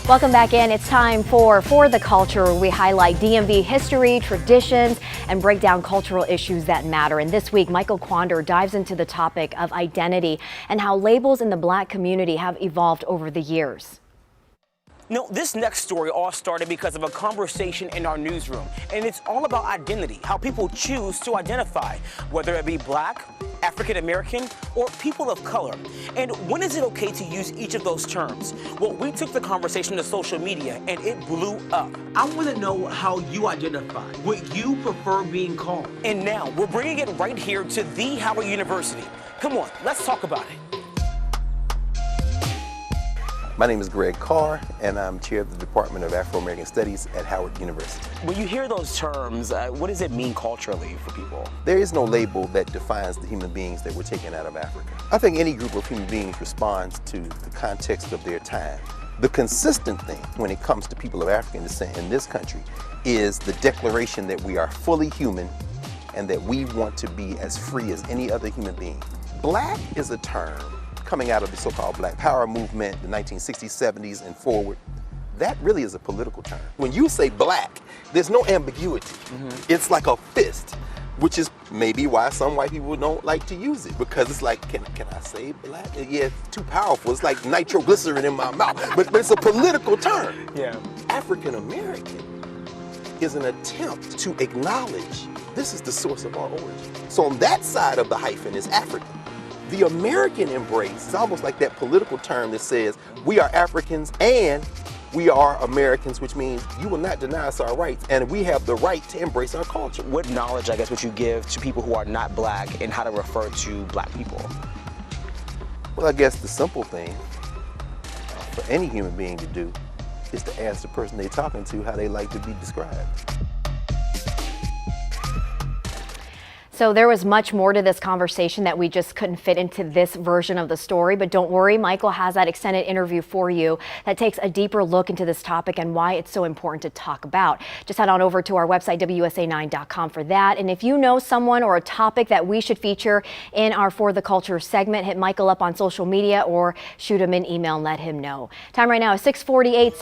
Welcome back in. It's time for the Culture, where we highlight DMV history, traditions, and break down cultural issues that matter. And this week, Michael Quander dives into the topic of identity and how labels in the Black community have evolved over the years. No, this next story all started because of a conversation in our newsroom, and it's all about identity, how people choose to identify, whether it be Black, African American, or people of color. And when is it okay to use each of those terms? Well, we took the conversation to social media, and it blew up. I want to know how you identify, what you prefer being called. And now we're bringing it right here to the Howard University. Come on, let's talk about it. My name is Greg Carr, and I'm chair of the Department of Afro-American Studies at Howard University. When you hear those terms, what does it mean culturally for people? There is no label that defines the human beings that were taken out of Africa. I think any group of human beings responds to the context of their time. The consistent thing when it comes to people of African descent in this country is the declaration that we are fully human and that we want to be as free as any other human being. Black is a term coming out of the so-called Black Power movement, the 1960s, 70s, and forward. That really is a political term. When you say Black, there's no ambiguity. It's like a fist, which is maybe why some white people don't like to use it, because it's like, can I say Black? Yeah, it's too powerful. It's like nitroglycerin in my mouth, but it's a political term. Yeah. African American is an attempt to acknowledge this is the source of our origin. So on that side of the hyphen is African. The American embrace is almost like that political term that says we are Africans and we are Americans, which means you will not deny us our rights and we have the right to embrace our culture. What knowledge, I guess, would you give to people who are not Black and how to refer to Black people? Well, I guess the simple thing for any human being to do is to ask the person they're talking to how they like to be described. So there was much more to this conversation that we just couldn't fit into this version of the story. But don't worry, Michael has that extended interview for you that takes a deeper look into this topic and why it's so important to talk about. Just head on over to our website, WUSA9.com, for that. And if you know someone or a topic that we should feature in our For the Culture segment, hit Michael up on social media or shoot him an email and let him know. Time right now is 6:48.